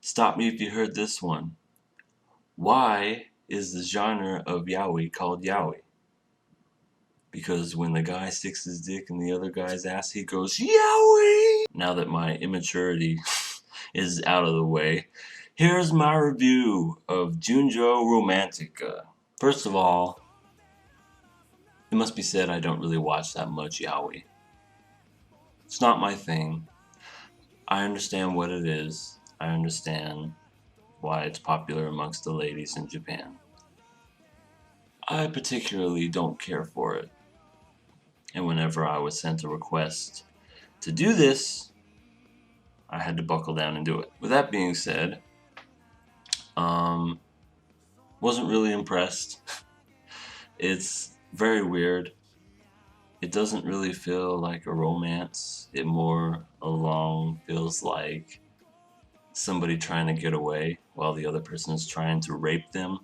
Stop me if you heard this one. Why is the genre of yaoi called yaoi? Because when the guy sticks his dick in the other guy's ass, he goes, yaoi! Now that my immaturity is out of the way, here's my review of Junjo Romantica. First of all, it must be said I don't really watch that much yaoi. It's not my thing. I understand what it is. I understand why it's popular amongst the ladies in Japan. I particularly don't care for it. And whenever I was sent a request to do this, I had to buckle down and do it. With that being said, wasn't really impressed. It's very weird. It doesn't really feel like a romance. It more along feels like somebody trying to get away while the other person is trying to rape them.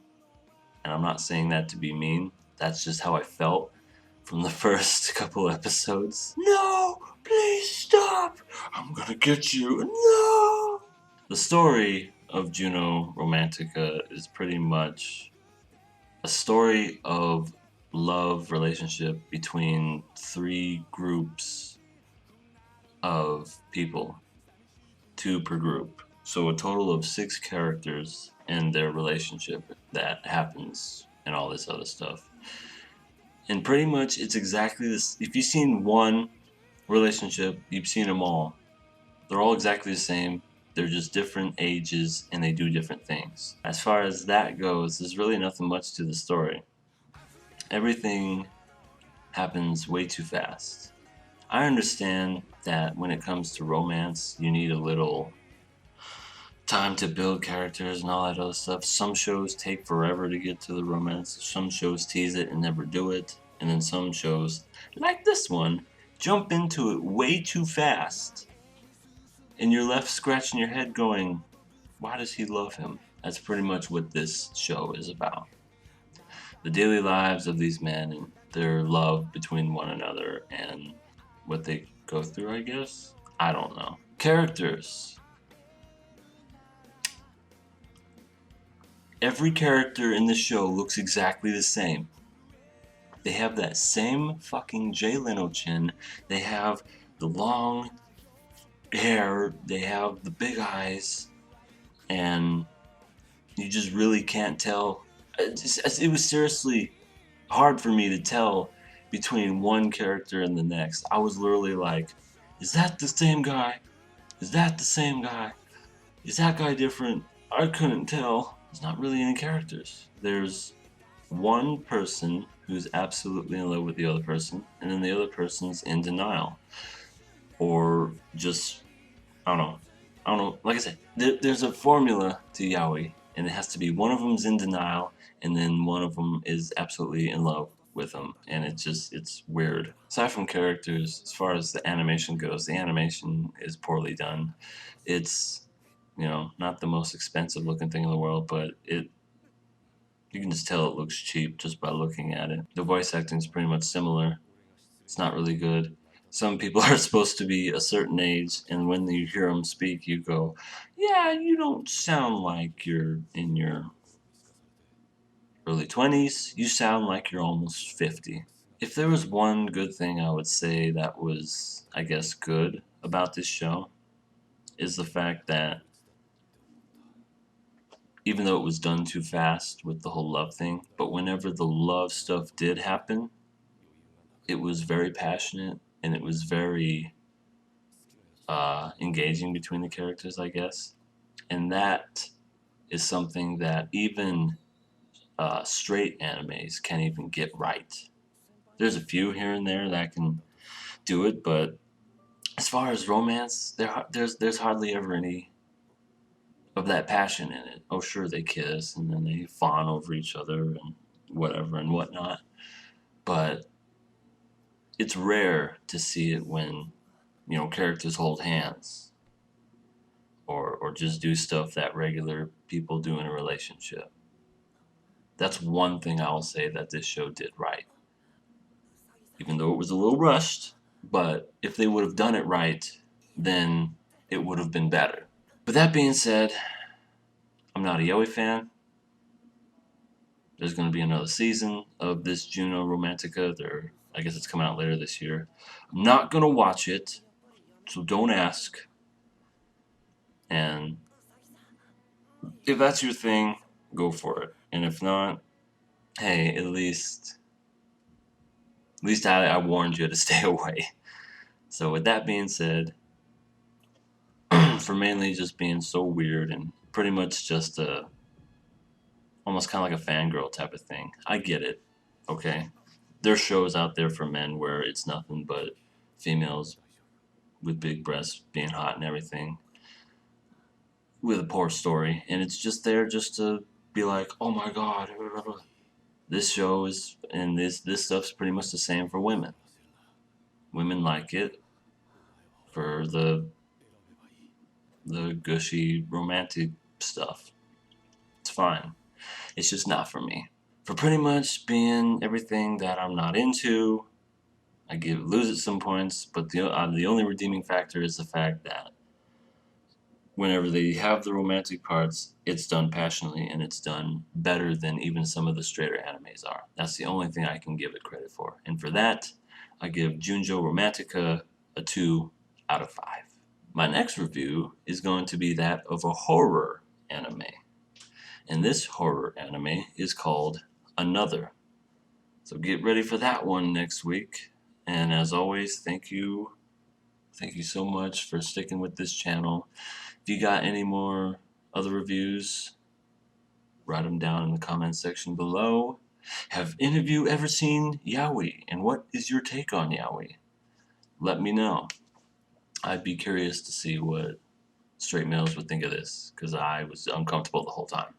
And I'm not saying that to be mean. That's just how I felt from the first couple episodes. No, please stop. I'm gonna get you. No. The story of Junjo Romantica is pretty much a story of love relationship between three groups of people, two per group. So a total of 6 characters and their relationship that happens and all this other stuff. And pretty much it's exactly this. If you've seen one relationship, you've seen them all. They're all exactly the same. They're just different ages and they do different things. As far as that goes, there's really nothing much to the story. Everything happens way too fast. I understand that when it comes to romance, you need a little time to build characters and all that other stuff. Some shows take forever to get to the romance. Some shows tease it and never do it. And then some shows, like this one, jump into it way too fast. And you're left scratching your head going, why does he love him? That's pretty much what this show is about. The daily lives of these men and their love between one another and what they go through, I guess. I don't know. Characters. Every character in the show looks exactly the same. They have that same fucking Jay Leno chin. They have the long hair. They have the big eyes. And you just really can't tell. It was seriously hard for me to tell between one character and the next. I was literally like, is that the same guy? Is that the same guy? Is that guy different? I couldn't tell. There's not really any characters. There's one person who's absolutely in love with the other person, and then the other person's in denial. Or just, I don't know. Like I said, there's a formula to yaoi, and it has to be one of them's in denial, and then one of them is absolutely in love with them, and it's weird. Aside from characters, as far as the animation goes, the animation is poorly done. It's, not the most expensive looking thing in the world, but you can just tell it looks cheap just by looking at it. The voice acting is pretty much similar. It's not really good. Some people are supposed to be a certain age, and when you hear them speak, you go, yeah, you don't sound like you're in your early 20s. You sound like you're almost 50. If there was one good thing I would say that was, I guess, good about this show, is the fact that even though it was done too fast with the whole love thing, but whenever the love stuff did happen, it was very passionate and it was very engaging between the characters, I guess. And that is something that even straight animes can't even get right. There's a few here and there that can do it, but as far as romance, there's hardly ever any of that passion in it. Oh, sure, they kiss and then they fawn over each other and whatever and whatnot, but it's rare to see it when characters hold hands or just do stuff that regular people do in a relationship. That's one thing I'll say that this show did right, even though it was a little rushed. But if they would have done it right, then it would have been better. But that being said, I'm not a Yaoi fan. There's going to be another season of this Junjo Romantica. I guess it's coming out later this year. I'm not going to watch it, so don't ask. And if that's your thing, go for it. And if not, hey, at least I warned you to stay away. So with that being said, for mainly just being so weird and pretty much just almost kind of like a fangirl type of thing. I get it. Okay. There's shows out there for men where it's nothing but females with big breasts being hot and everything with a poor story, and it's just there just to be like, oh my god, this show is, and this stuff's pretty much the same for women. Women like it for the gushy romantic stuff. It's fine. It's just not for me. For pretty much being everything that I'm not into, I lose it some points, but the only redeeming factor is the fact that whenever they have the romantic parts, it's done passionately and it's done better than even some of the straighter animes are. That's the only thing I can give it credit for. And for that, I give Junjo Romantica a 2 out of 5. My next review is going to be that of a horror anime. And this horror anime is called Another. So get ready for that one next week. And as always, thank you. Thank you so much for sticking with this channel. If you got any more other reviews, write them down in the comment section below. Have any of you ever seen Yaoi? And what is your take on Yaoi? Let me know. I'd be curious to see what straight males would think of this, because I was uncomfortable the whole time.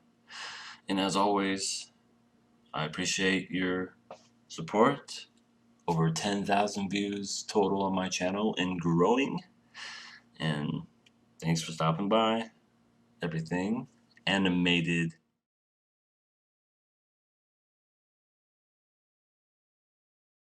And as always, I appreciate your support. Over 10,000 views total on my channel and growing. And thanks for stopping by. Everything animated